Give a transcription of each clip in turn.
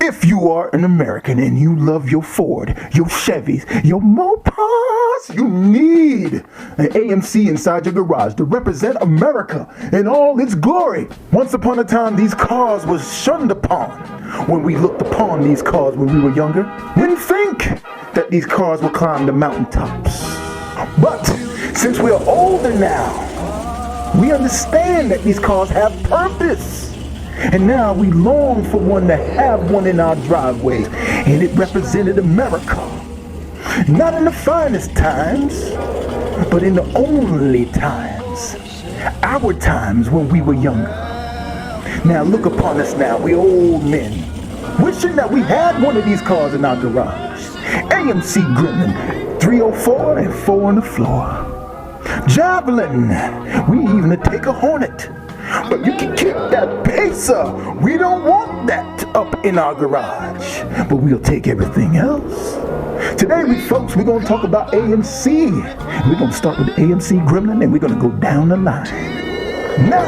If you are an American and you love your Ford, your Chevys, your Mopars, you need an AMC inside your garage to represent America in all its glory. Once upon a time, these cars were shunned upon. When we looked upon these cars when we were younger, we didn't think that these cars would climb the mountaintops. But since we are older now, we understand that these cars have purpose. And now we long for one to have one in our driveways, and it represented America. Not in the finest times, but in the only times. Our times when we were younger. Now look upon us now, we old men, wishing that we had one of these cars in our garage. AMC Gremlin, 304 and 4 on the floor. Javelin, we even take a Hornet. But you can keep that Pacer. We don't want that up in our garage. But we'll take everything else. Today, we're going to talk about AMC. We're going to start with AMC Gremlin, and we're going to go down the line. Now,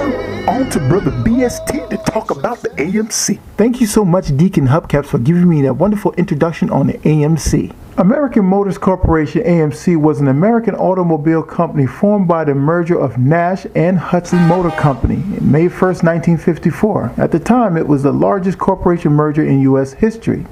on to Brother BST to talk about the AMC. Thank you so much, Deacon Hubcaps, for giving me that wonderful introduction on the AMC. American Motors Corporation, AMC, was an American automobile company formed by the merger of Nash and Hudson Motor Company on May 1st, 1954. At the time, it was the largest corporation merger in U.S. history.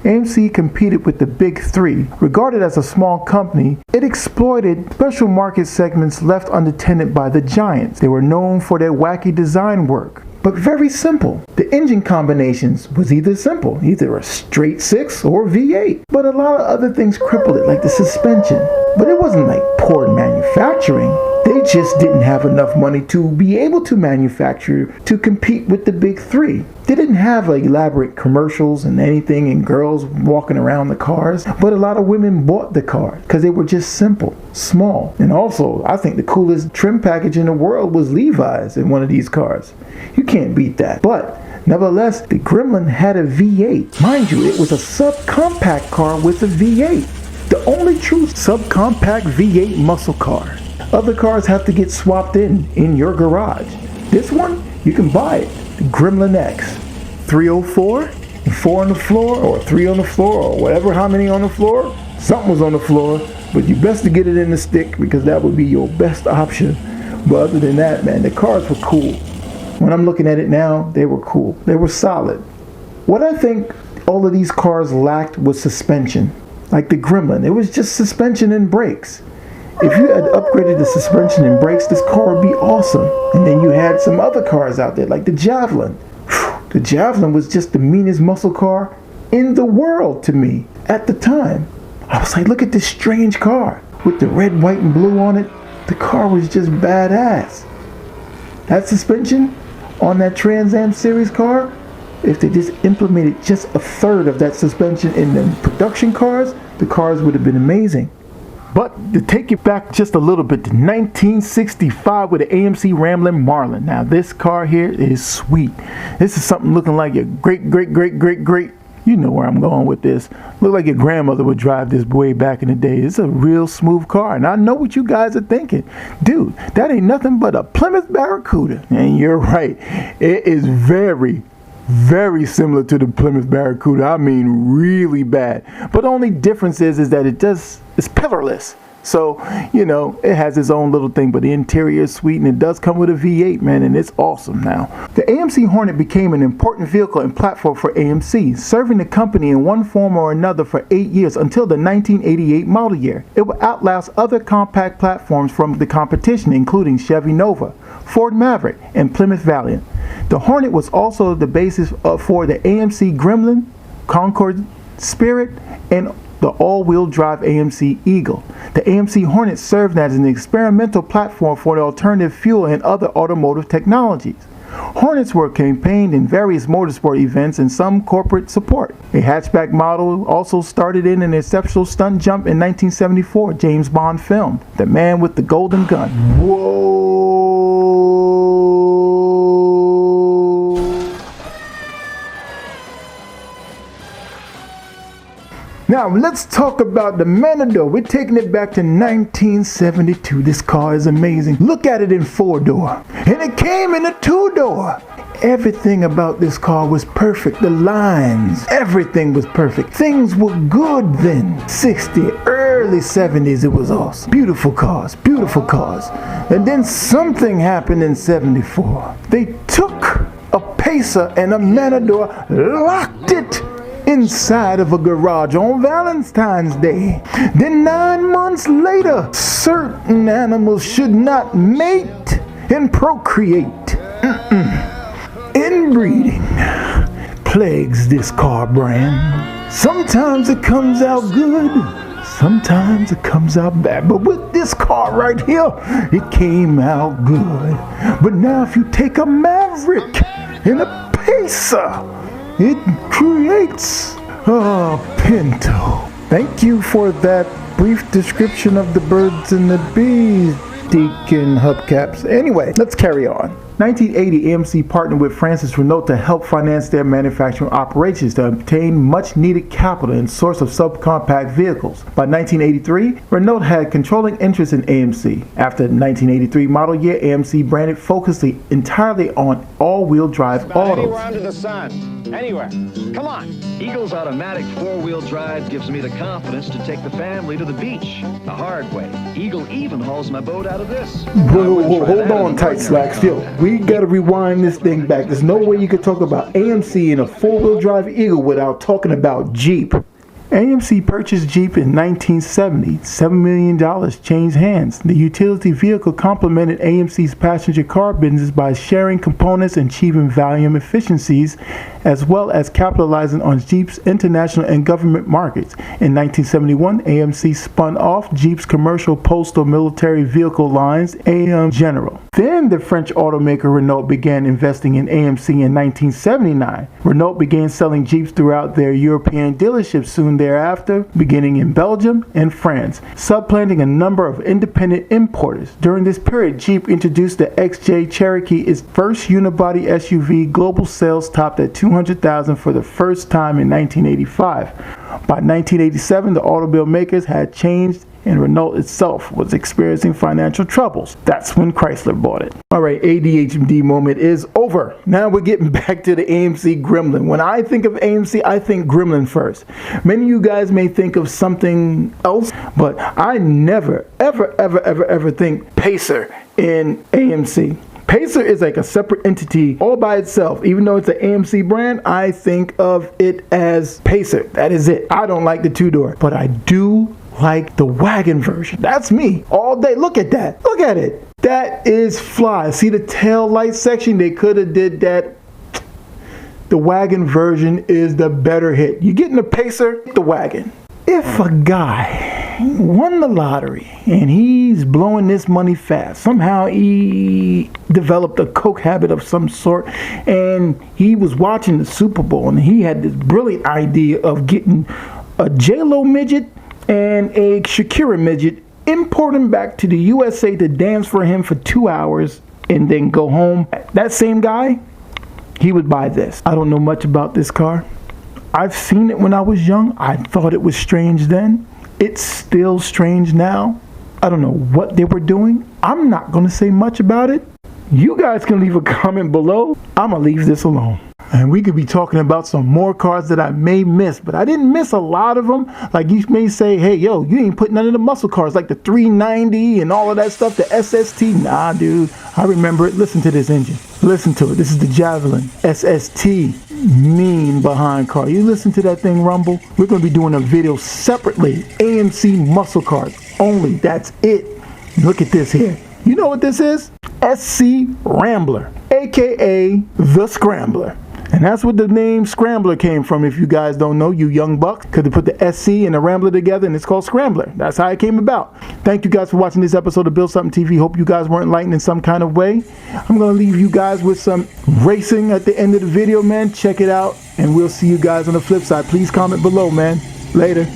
AMC competed with the Big Three. Regarded as a small company, it exploited special market segments left unattended by the giants. They were known for their wacky design work, but very simple. The engine combinations was either a straight 6 or V8. But a lot of other things crippled it, like the suspension. But it wasn't like poor manufacturing. They just didn't have enough money to be able to manufacture to compete with the Big Three. They didn't have like elaborate commercials and anything and girls walking around the cars, but a lot of women bought the cars because they were just simple, small. And also, I think the coolest trim package in the world was Levi's in one of these cars. You can't beat that. But nevertheless, the Gremlin had a V8. Mind you, it was a subcompact car with a V8. The only true subcompact V8 muscle car. Other cars have to get swapped in your garage. This one, you can buy it. The Gremlin X. 304, and 4 on the floor, or 3 on the floor, or whatever, how many on the floor. Something was on the floor, but you best to get it in the stick because that would be your best option. But other than that, man, the cars were cool. When I'm looking at it now, they were cool. They were solid. What I think all of these cars lacked was suspension. Like the Gremlin, it was just suspension and brakes. If you had upgraded the suspension and brakes, this car would be awesome. And then you had some other cars out there, like the Javelin. The Javelin was just the meanest muscle car in the world to me at the time. I was like, look at this strange car with the red, white, and blue on it. The car was just badass. That suspension on that Trans Am series car, if they just implemented just a third of that suspension in the production cars, the cars would have been amazing. But to take it back just a little bit to 1965 with the AMC Rambler Marlin. Now this car here is sweet. This is something looking like your great, you know where I'm going with this. Look like your grandmother would drive this way back in the day. It's a real smooth car. And I know what you guys are thinking. Dude, that ain't nothing but a Plymouth Barracuda. And you're right. It is very similar to the Plymouth Barracuda. I mean, really bad. But the only difference is that it's pillarless. So, you know, it has its own little thing, but the interior is sweet, and it does come with a V8, man, and it's awesome now. The AMC Hornet became an important vehicle and platform for AMC, serving the company in one form or another for 8 years until the 1988 model year. It would outlast other compact platforms from the competition, including Chevy Nova, Ford Maverick, and Plymouth Valiant. The Hornet was also the basis for the AMC Gremlin, Concord Spirit, and the all-wheel drive AMC Eagle. The AMC Hornet served as an experimental platform for the alternative fuel and other automotive technologies. Hornets were campaigned in various motorsport events and some corporate support. A hatchback model also started in an exceptional stunt jump in 1974 James Bond film, The Man with the Golden Gun. Whoa! Now let's talk about the Matador. We're taking it back to 1972. This car is amazing. Look at it in 4-door. And it came in a 2-door. Everything about this car was perfect. The lines, everything was perfect. Things were good then. 60, early 70s, it was awesome. Beautiful cars, beautiful cars. And then something happened in 74. They took a Pacer and a Matador, locked it inside of a garage on Valentine's Day. Then 9 months later, certain animals should not mate and procreate. Inbreeding plagues this car brand. Sometimes it comes out good, sometimes it comes out bad. But with this car right here, it came out good. But now if you take a Maverick and a Pacer, it creates a pinto. Thank you for that brief description of the birds and the bees, Deacon Hubcaps. Anyway, let's carry on. 1980, AMC partnered with Francis Renault to help finance their manufacturing operations to obtain much needed capital and source of subcompact vehicles. By 1983, Renault had controlling interest in AMC. After the 1983 model year, AMC branded focused entirely on all-wheel drive autos. Anywhere under the sun. Anywhere. Come on. Eagle's automatic four-wheel drive gives me the confidence to take the family to the beach the hard way. Eagle even hauls my boat out of this. Whoa, hold on tight, Slacks. Yo, we gotta rewind this thing back. There's no way you could talk about AMC in a four-wheel drive Eagle without talking about Jeep. AMC purchased Jeep in 1970. $7 million changed hands. The utility vehicle complemented AMC's passenger car business by sharing components and achieving volume efficiencies, as well as capitalizing on Jeep's international and government markets. In 1971, AMC spun off Jeep's commercial postal military vehicle lines, AM General. Then the French automaker Renault began investing in AMC in 1979. Renault began selling Jeeps throughout their European dealerships soon thereafter, beginning in Belgium and France, supplanting a number of independent importers. During this period, Jeep introduced the XJ Cherokee, its first unibody SUV. Global sales topped at 200,000 for the first time in 1985. By 1987, the automobile makers had changed and Renault itself was experiencing financial troubles. That's when Chrysler bought it. Alright, ADHD moment is over. Now we're getting back to the AMC Gremlin. When I think of AMC, I think Gremlin first. Many of you guys may think of something else, but I never, ever think Pacer in AMC. Pacer is like a separate entity all by itself. Even though it's an AMC brand, I think of it as Pacer. That is it. I don't like the two-door, but I do like the wagon version. That's me all day. Look at that. Look at it. That is fly. See the tail light section? They could have did that. The wagon version is the better hit. You getting the Pacer, the wagon. If a guy won the lottery and he's blowing this money fast, somehow he developed a coke habit of some sort, and he was watching the Super Bowl and he had this brilliant idea of getting a J-Lo midget and a Shakira midget, import him back to the USA to dance for him for 2 hours and then go home. That same guy, he would buy this. I don't know much about this car. I've seen it when I was young. I thought it was strange then. It's still strange now. I don't know what they were doing. I'm not going to say much about it. You guys can leave a comment below. I'm going to leave this alone. And we could be talking about some more cars that I may miss, but I didn't miss a lot of them. Like you may say, hey, yo, you ain't put none of the muscle cars like the 390 and all of that stuff, the SST. Nah, dude, I remember it. Listen to this engine. Listen to it. This is the Javelin SST. Mean behind car. You listen to that thing rumble. We're going to be doing a video separately. AMC muscle cars only. That's it. Look at this here. You know what this is? SC Rambler, aka the Scrambler. And that's what the name Scrambler came from, if you guys don't know, you young bucks. Because they put the SC and the Rambler together and it's called Scrambler. That's how it came about. Thank you guys for watching this episode of Build Something TV. Hope you guys were enlightened in some kind of way. I'm going to leave you guys with some racing at the end of the video, man. Check it out. And we'll see you guys on the flip side. Please comment below, man. Later.